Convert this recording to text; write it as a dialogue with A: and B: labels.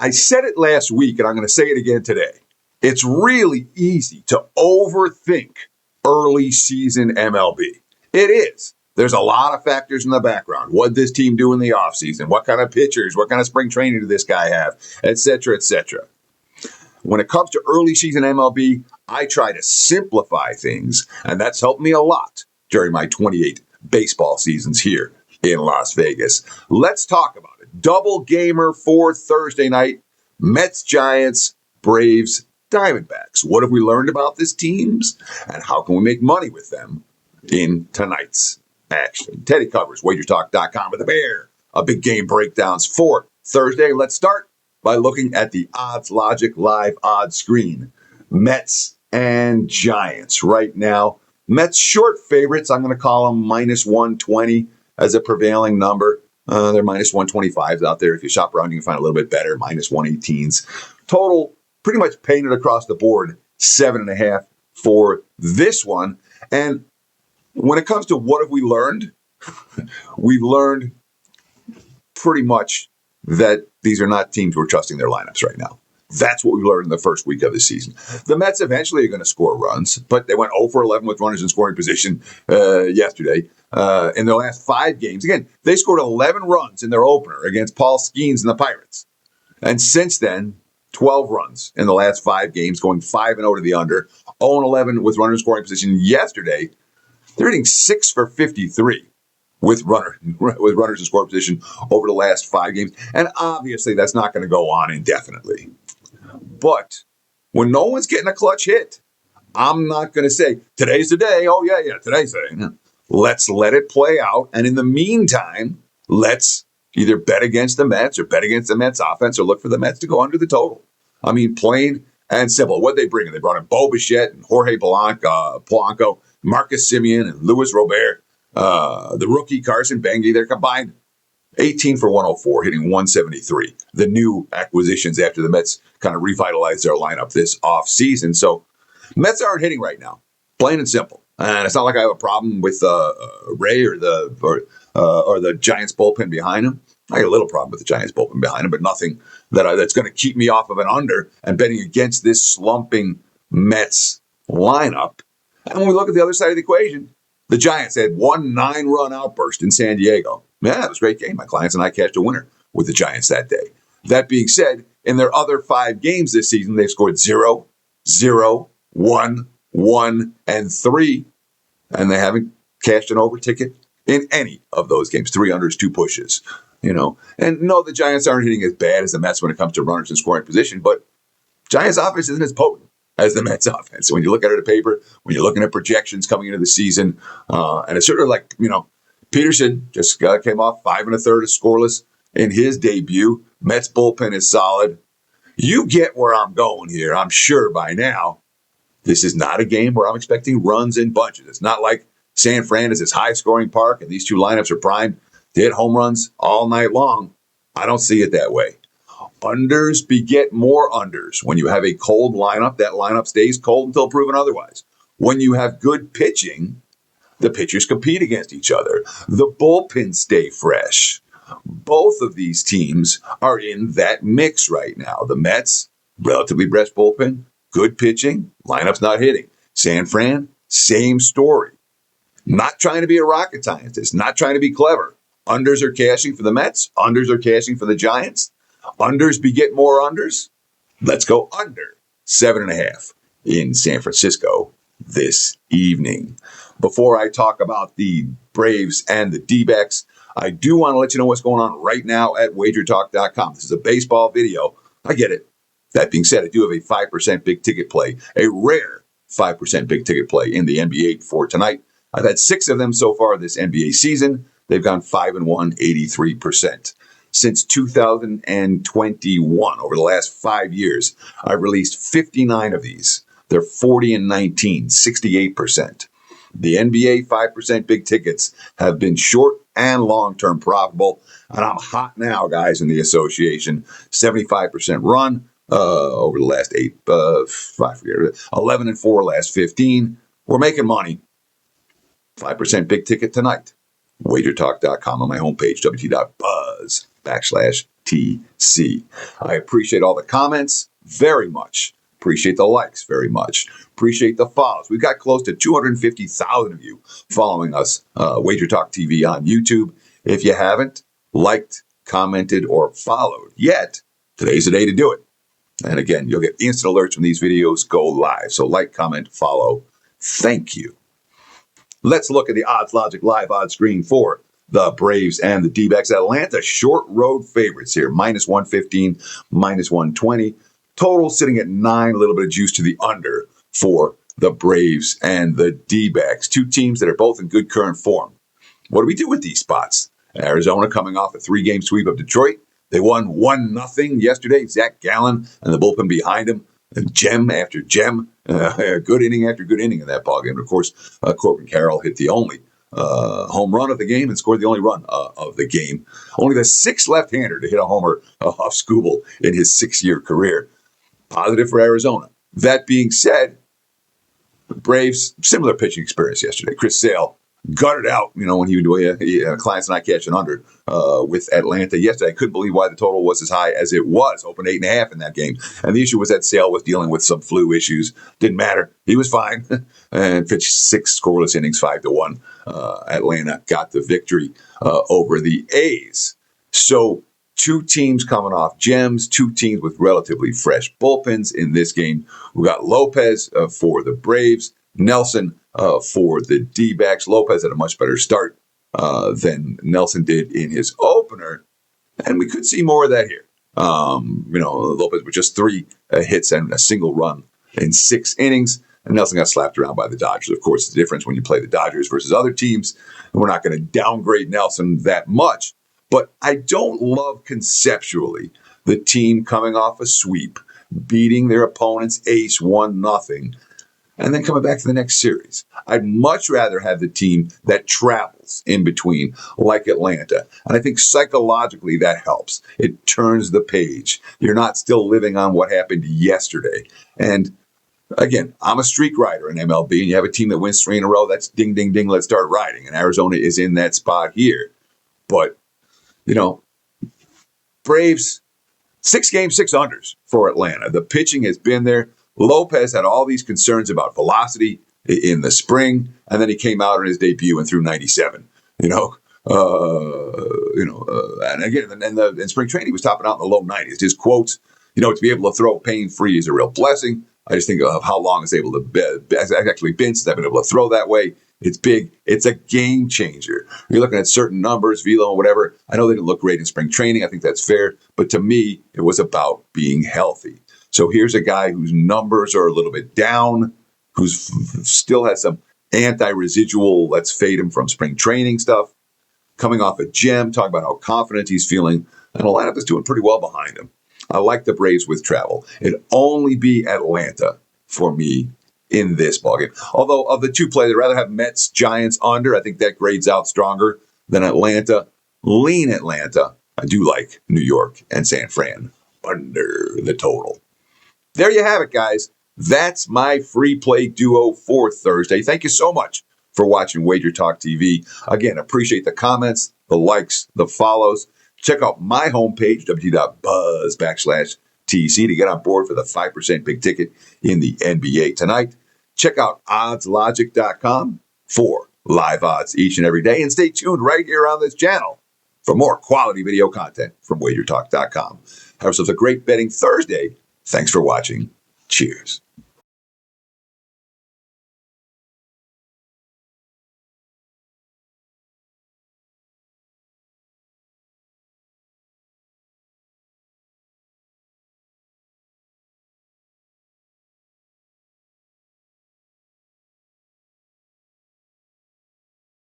A: I said it last week, and I'm going to say it again today. It's really easy to overthink early season MLB. It is. There's a lot of factors in the background. What did this team do in the offseason? What kind of pitchers? What kind of spring training did this guy have? Et cetera, et cetera. When it comes to early season MLB, I try to simplify things, and that's helped me a lot during my 28 baseball seasons here in Las Vegas. Let's talk about it. Double gamer for Thursday night. Mets, Giants, Braves, Diamondbacks. What have we learned about these teams, and how can we make money with them in tonight's action? Teddy covers WagerTalk.com with the Bear. A big game breakdowns for Thursday. Let's start by looking at the Odds Logic live odds screen. Mets and Giants right now. Mets short favorites. I'm going to call them minus 120 as a prevailing number. They're minus 125s out there. If you shop around, you can find a little bit better, minus 118s. Total pretty much painted across the board, 7.5 for this one. And when it comes to what have we learned, we've learned pretty much that these are not teams who are trusting their lineups right now. That's what we learned in the first week of the season. The Mets eventually are going to score runs, but they went 0 for 11 with runners in scoring position yesterday. In their last 5 games, again, they scored 11 runs in their opener against Paul Skeens and the Pirates. And since then, 12 runs in the last 5 games, going 5-0 to the under, 0-11 with runners in scoring position yesterday. They're hitting 6 for 53 with runners in scoring position over the last 5 games. And obviously, that's not going to go on indefinitely. But when no one's getting a clutch hit, I'm not going to say, today's the day. Oh, yeah, today's the day. No. Let's let it play out. And in the meantime, let's either bet against the Mets or bet against the Mets offense or look for the Mets to go under the total. I mean, plain and simple. What they bring in? They brought in Bo Bichette and Jorge Polanco, Marcus Semien and Luis Robert, the rookie Carson Bengi. They're combined 18 for 104, hitting 173. The new acquisitions after the Mets kind of revitalized their lineup this offseason. So Mets aren't hitting right now, plain and simple. And it's not like I have a problem with Ray or the Giants bullpen behind him. I got a little problem with the Giants bullpen behind him, but nothing that's going to keep me off of an under and betting against this slumping Mets lineup. And when we look at the other side of the equation, the Giants had 1 9-run outburst in San Diego. Yeah, it was a great game. My clients and I cashed a winner with the Giants that day. That being said, in their other 5 games this season, they've scored 0, 0, 1, 1, and 3. And they haven't cashed an over ticket in any of those games. 3 unders, 2 pushes. And no, the Giants aren't hitting as bad as the Mets when it comes to runners in scoring position, but Giants offense isn't as potent as the Mets offense. So when you look at it on paper, when you're looking at projections coming into the season, and it's sort of like, Peterson just came off 5 1/3 scoreless in his debut. Mets bullpen is solid. You get where I'm going here, I'm sure by now. This is not a game where I'm expecting runs in bunches. It's not like San Fran is this high-scoring park and these two lineups are primed to hit home runs all night long. I don't see it that way. Unders beget more unders. When you have a cold lineup, that lineup stays cold until proven otherwise. When you have good pitching, the pitchers compete against each other. The bullpens stay fresh. Both of these teams are in that mix right now. The Mets, relatively fresh bullpen, good pitching, lineup's not hitting. San Fran, same story. Not trying to be a rocket scientist, not trying to be clever. Unders are cashing for the Mets. Unders are cashing for the Giants. Unders beget more unders. Let's go under 7.5 in San Francisco this evening. Before I talk about the Braves and the D-backs, I do want to let you know what's going on right now at WagerTalk.com. This is a baseball video. I get it. That being said, I do have a 5% big ticket play, a rare 5% big ticket play in the NBA for tonight. I've had 6 of them so far this NBA season. They've gone 5-1, 83%. Since 2021, over the last 5 years, I've released 59 of these. They're 40-19, 68%. The NBA 5% big tickets have been short and long-term profitable. And I'm hot now, guys, in the association. 75% run over the last 11 and 4 last 15. We're making money. 5% big ticket tonight. WagerTalk.com on my homepage, wt.buzz. @Buzz_TC. I appreciate all the comments very much. Appreciate the likes very much. Appreciate the follows. We've got close to 250,000 of you following us, WagerTalk TV on YouTube. If you haven't liked, commented, or followed yet, today's the day to do it. And again, you'll get instant alerts when these videos go live. So like, comment, follow. Thank you. Let's look at the Odds Logic live odds screen for the Braves and the D-backs. Atlanta short road favorites here, -115, -120. Total sitting at 9, a little bit of juice to the under for the Braves and the D-backs. Two teams that are both in good current form. What do we do with these spots? Arizona coming off a 3-game sweep of Detroit. They won 1-0 yesterday. Zach Gallen and the bullpen behind him. Gem after gem. Good inning after good inning in that ballgame. Of course, Corbin Carroll hit the only home run of the game and scored the only run of the game. Only the 6th left-hander to hit a homer off Skubal in his 6-year career. Positive for Arizona. That being said, the Braves, similar pitching experience yesterday. Chris Sale gutted out, when he would clients and I catching under with Atlanta yesterday. I couldn't believe why the total was as high as it was. Opened 8.5 in that game. And the issue was that Sale was dealing with some flu issues. Didn't matter. He was fine. And pitched 6 scoreless innings, 5-1. Atlanta got the victory over the A's. So 2 teams coming off gems, 2 teams with relatively fresh bullpens in this game. We got Lopez for the Braves, Nelson for the D-backs. Lopez had a much better start than Nelson did in his opener, and we could see more of that here. Lopez with just 3 hits and a single run in 6 innings, and Nelson got slapped around by the Dodgers. Of course, the difference when you play the Dodgers versus other teams, and we're not going to downgrade Nelson that much. But I don't love conceptually the team coming off a sweep, beating their opponent's ace 1-0, and then coming back to the next series. I'd much rather have the team that travels in between, like Atlanta. And I think psychologically that helps. It turns the page. You're not still living on what happened yesterday. And again, I'm a streak rider in MLB, and you have a team that wins 3 in a row. That's ding, ding, ding, let's start riding. And Arizona is in that spot here. But Braves, 6 games, 6 unders for Atlanta. The pitching has been there. Lopez had all these concerns about velocity in the spring, and then he came out in his debut and threw 97. And again, in spring training, he was topping out in the low 90s. His quotes, to be able to throw pain-free is a real blessing. I just think of how long it's actually been since I've been able to throw that way. It's big. It's a game changer. You're looking at certain numbers, velo and whatever. I know they didn't look great in spring training. I think that's fair. But to me, it was about being healthy. So here's a guy whose numbers are a little bit down, who still has some anti-residual, let's fade him from spring training stuff, coming off a gem, talking about how confident he's feeling. And the lineup is doing pretty well behind him. I like the Braves with travel. It'd only be Atlanta for me in this ballgame. Although of the 2 plays, I'd rather have Mets, Giants under. I think that grades out stronger than Atlanta. Lean Atlanta. I do like New York and San Fran under the total. There you have it, guys. That's my free play duo for Thursday. Thank you so much for watching WagerTalk TV. Again, appreciate the comments, the likes, the follows. Check out my homepage, www.buzz_TC, to get on board for the 5% big ticket in the NBA tonight. Check out oddslogic.com for live odds each and every day. And stay tuned right here on this channel for more quality video content from WagerTalk.com. Have yourselves a great betting Thursday. Thanks for watching. Cheers.